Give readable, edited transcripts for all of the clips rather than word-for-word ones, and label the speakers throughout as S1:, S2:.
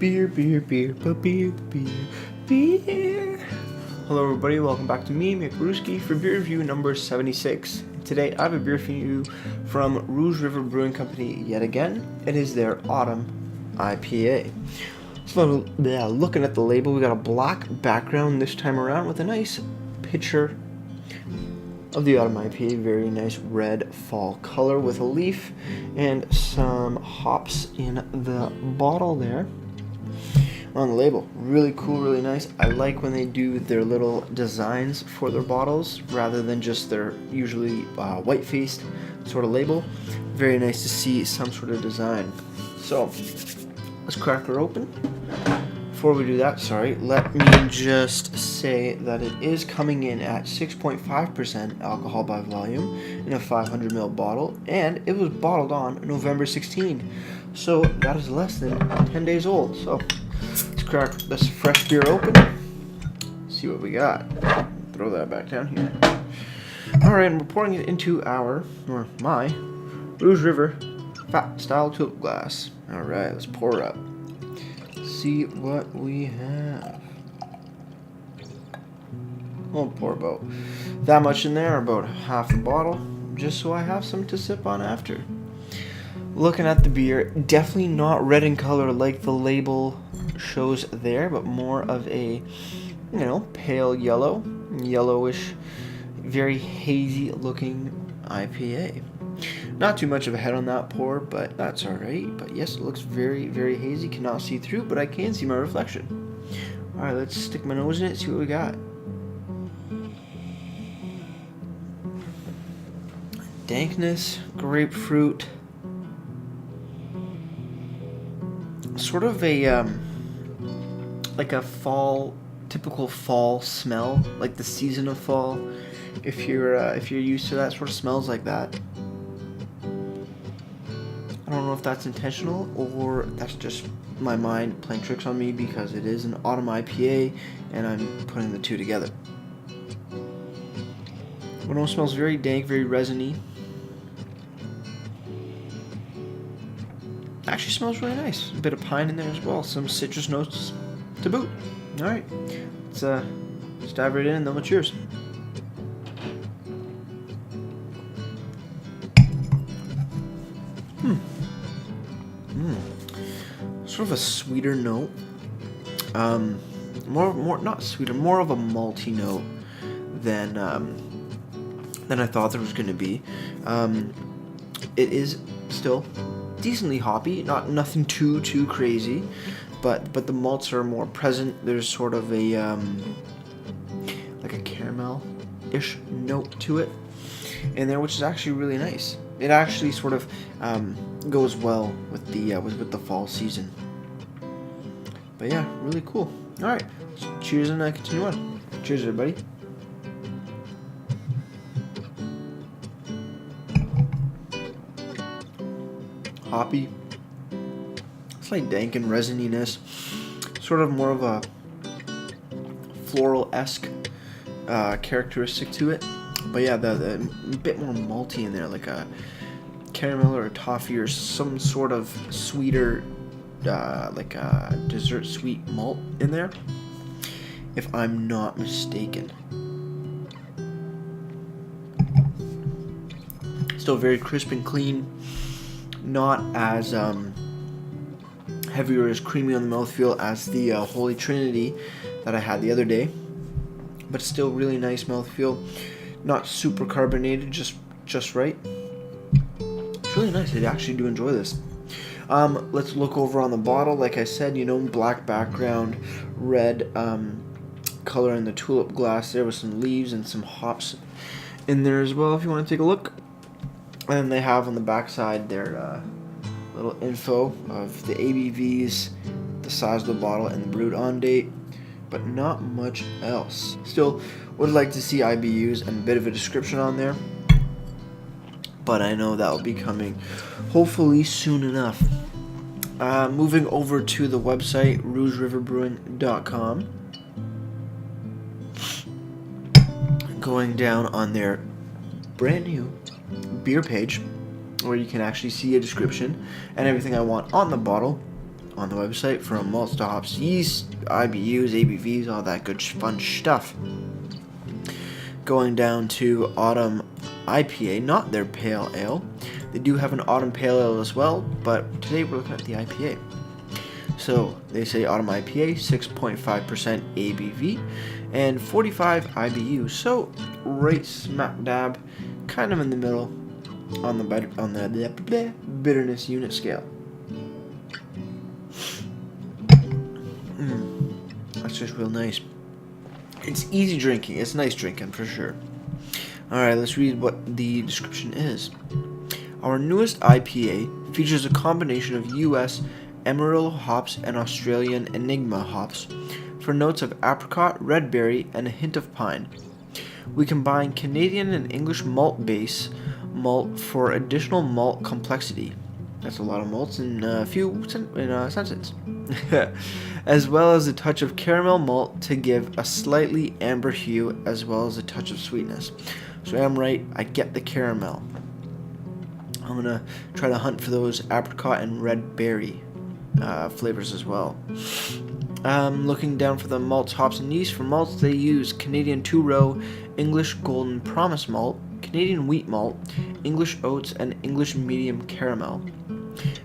S1: Beer, beer, beer, beer, beer, beer. Hello everybody, welcome back to me, Rouge, for beer review number 76. Today I have a beer for you from Rouge Brewing Company yet again. It is their Autumn IPA. So looking at the label, we got a black background this time around with a nice picture of the Autumn IPA. Very nice red fall color with a leaf and some hops in the bottle there. On the label, really cool, really nice. I like when they do their little designs for their bottles rather than just their usually white-faced sort of label. Very nice to see some sort of design. So let's crack her open. Before we do that, let me just say that it is coming in at 6.5% alcohol by volume in a 500 ml bottle, and it was bottled on November 16. So that is less than 10 days old. So let's crack this fresh beer open, see what we got. Throw that back down here. Alright, and we're pouring it into my Rouge River Fat Style Tulip glass. Alright, let's pour up. See what we have. We'll pour about that much in there, about half a bottle, just so I have some to sip on after. Looking at the beer, definitely not red in color like the label shows there, but more of a, pale yellow, yellowish, very hazy looking IPA. Not too much of a head on that pour, but that's alright. But yes, it looks very, very hazy. Cannot see through, but I can see my reflection. Alright, let's stick my nose in it, see what we got. Dankness, grapefruit. Sort of a, like a fall, typical fall smell, like the season of fall. If you're used to that sort of smells like that. I don't know if that's intentional or that's just my mind playing tricks on me because it is an autumn IPA and I'm putting the two together. It almost smells very dank, very resiny. Actually smells really nice. A bit of pine in there as well. Some citrus notes to boot. Alright, let's dive right in and then we'll cheers. Sort of a sweeter note. Not sweeter, more of a malty note than I thought there was going to be. It is still decently hoppy, nothing too crazy, but the malts are more present. There's sort of a like a caramel-ish note to it in there, which is actually really nice. It actually sort of goes well with the fall season. But yeah, really cool. All right, cheers and continue on. Cheers, everybody. Hoppy, slight dank and resininess, sort of more of a floral-esque characteristic to it. But yeah, the bit more malty in there, like a caramel or a toffee or some sort of sweeter, like a dessert sweet malt in there, if I'm not mistaken. Still very crisp and clean, not as heavy or as creamy on the mouthfeel as the Holy Trinity that I had the other day, but still really nice mouthfeel. Not super carbonated, just right. It's really nice. I actually do enjoy this. Let's look over on the bottle. Like I said, black background, red color in the tulip glass there with some leaves and some hops in there as well if you want to take a look. And they have on the back side their little info of the ABVs, the size of the bottle, and the brewed on date, but not much else. Still would like to see IBUs and a bit of a description on there, but I know that will be coming hopefully soon enough. Moving over to the website, rougeriverbrewing.com. Going down on their brand new beer page, where you can actually see a description and everything I want on the bottle on the website, from malts to hops, yeast, IBUs, ABVs, all that good fun stuff. Going down to Autumn IPA, not their pale ale. They do have an Autumn pale ale as well, but today we're looking at the IPA. So they say Autumn IPA, 6.5% ABV and 45 IBU. So right smack dab, kind of in the middle on the bitterness unit scale. That's just real nice. It's easy drinking. It's nice drinking for sure. Alright, let's read what the description is. Our newest IPA features a combination of US Amarillo hops and Australian Enigma hops for notes of apricot, red berry, and a hint of pine. We combine Canadian and English malt base malt for additional malt complexity. That's a lot of malts in a few sentences. As well as a touch of caramel malt to give a slightly amber hue, as well as a touch of sweetness. So I'm right, I get the caramel. I'm gonna try to hunt for those apricot and red berry flavors as well. Looking down for the malts, hops, and yeast. For malts, they use Canadian 2-row, English Golden Promise malt, Canadian wheat malt, English oats, and English medium caramel.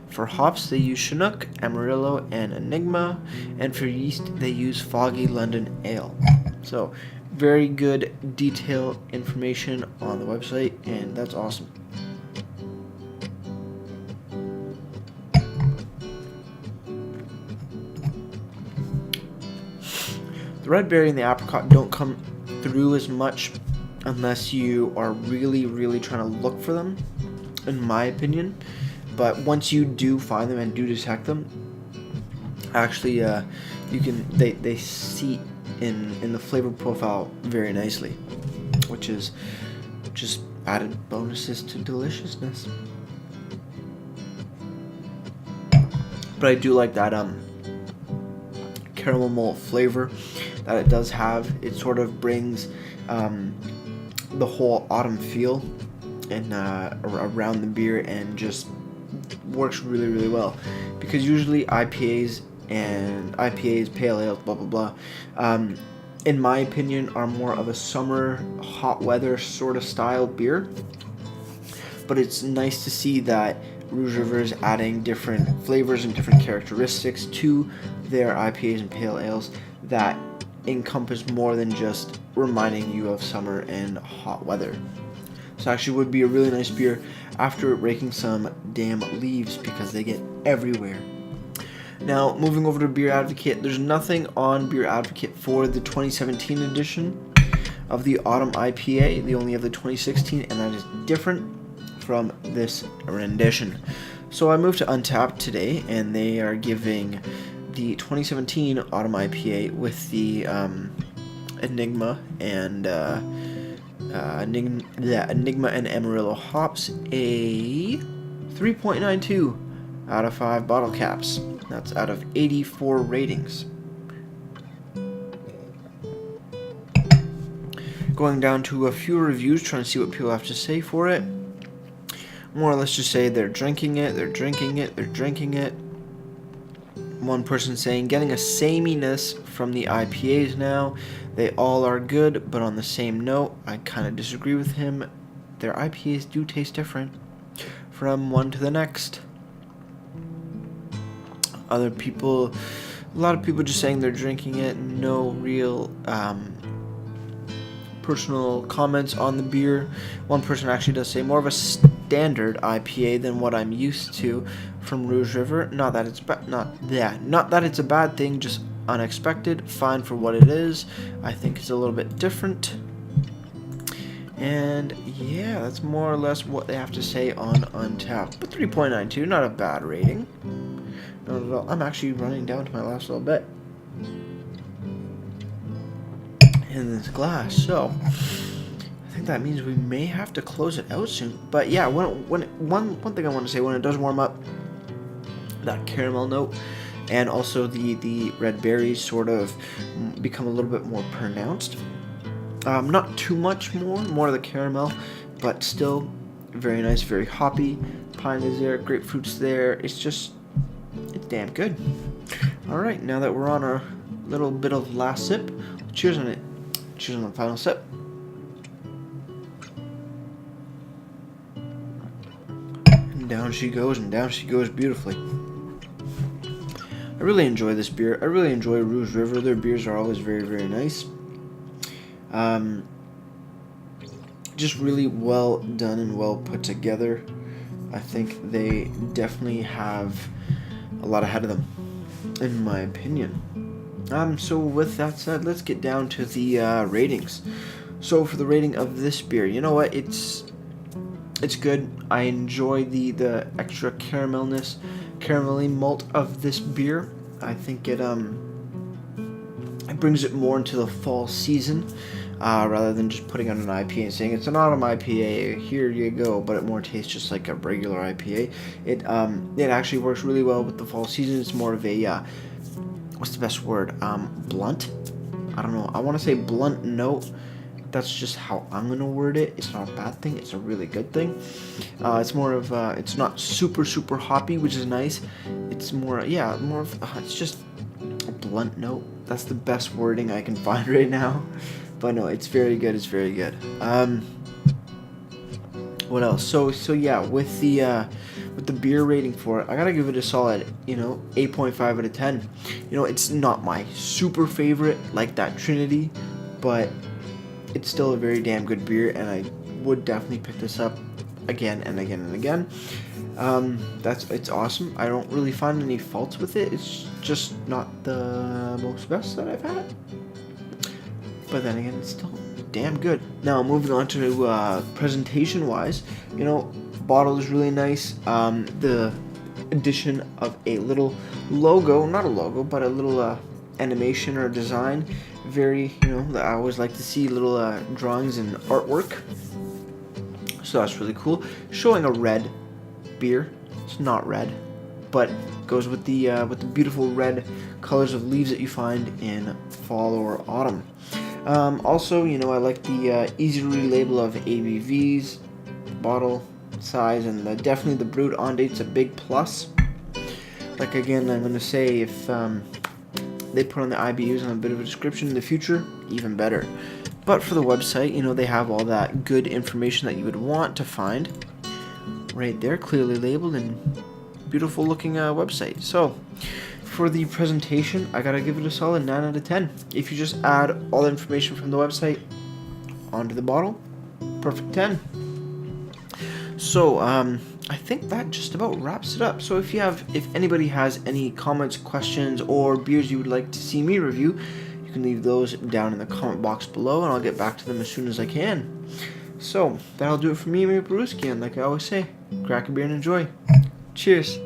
S1: For hops, they use Chinook, Amarillo, and Enigma, and for yeast, they use Foggy London Ale. So, very good detailed information on the website, and that's awesome. The red berry and the apricot don't come through as much unless you are really, really trying to look for them, in my opinion. But once you do find them and do detect them, actually, they seat in the flavor profile very nicely, which is just added bonuses to deliciousness. But I do like that caramel malt flavor that it does have. It sort of brings the whole autumn feel and around the beer, and just works really, really well, because usually IPAs, pale ales, blah blah blah, in my opinion, are more of a summer hot weather sort of style beer. But it's nice to see that Rouge River is adding different flavors and different characteristics to their IPAs and pale ales that encompass more than just reminding you of summer and hot weather. So actually would be a really nice beer after raking some damn leaves, because they get everywhere. Now, moving over to Beer Advocate, there's nothing on Beer Advocate for the 2017 edition of the Autumn IPA. They only have the 2016, and that is different from this rendition. So I moved to Untapped today, and they are giving the 2017 Autumn IPA with the Enigma and Enigma and Amarillo hops a 3.92 out of 5 bottle caps. That's out of 84 ratings. Going down to a few reviews, trying to see what people have to say for it. More or less just say they're drinking it, they're drinking it, they're drinking it. One person saying, getting a sameness from the IPAs now. They all are good, but on the same note, I kind of disagree with him. Their IPAs do taste different from one to the next. Other people, a lot of people just saying they're drinking it. No real personal comments on the beer. One person actually does say more of a standard IPA than what I'm used to from Rouge River. Not that it's not that it's a bad thing, just unexpected. Fine for what it is. I think it's a little bit different. And yeah, that's more or less what they have to say on Untapped. But 3.92, not a bad rating. Not at all. I'm actually running down to my last little bit in this glass, so I think that means we may have to close it out soon. But yeah, one thing I want to say, when it does warm up, that caramel note and also the red berries sort of become a little bit more pronounced. Not too much more of the caramel, but still very nice, very hoppy. Pine is there, grapefruit's there. It's damn good. Alright, now that we're on our little bit of last sip, cheers on it. Cheers on the final sip. And down she goes beautifully. I really enjoy this beer. I really enjoy Rouge River. Their beers are always very, very nice. Just really well done and well put together. I think they definitely have a lot ahead of them, in my opinion. So with that said, let's get down to the ratings. So for the rating of this beer, you know what? It's good. I enjoy the extra caramelly malt of this beer. I think it brings it more into the fall season, rather than just putting on an IPA and saying it's an autumn IPA. Here you go, but it more tastes just like a regular IPA. It actually works really well with the fall season. It's more of a what's the best word? Blunt. I don't know. I want to say blunt note. That's just how I'm gonna word it. It's not a bad thing. It's a really good thing. It's more of it's not super hoppy, which is nice. It's more of it's just a blunt note. That's the best wording I can find right now. But no, it's very good. It's very good. What else? So yeah, with the beer rating for it, I gotta give it a solid 8.5 out of 10. It's not my super favorite like that Trinity, but it's still a very damn good beer, and I would definitely pick this up again and again and again. It's awesome. I don't really find any faults with it. It's just not the most best that I've had. But then again, it's still damn good. Now moving on to presentation wise, bottle is really nice. The addition of a little logo, not a logo, but a little animation or design. Very, I always like to see little drawings and artwork. So that's really cool. Showing a red beer. It's not red, but goes with the beautiful red colors of leaves that you find in fall or autumn. Also, I like the easy to read label of ABVs, bottle size, and definitely the brewed on date's a big plus. Like again, I'm gonna say if they put on the IBUs and a bit of a description in the future, even better. But for the website, they have all that good information that you would want to find right there, clearly labeled and beautiful looking website. So for the presentation, I gotta give it a solid 9 out of 10. If you just add all the information from the website onto the bottle, perfect 10. So I think that just about wraps it up. So if anybody has any comments, questions, or beers you would like to see me review, you can leave those down in the comment box below, and I'll get back to them as soon as I can. So that'll do it for me, Brewski, and like I always say, crack a beer and enjoy. Cheers.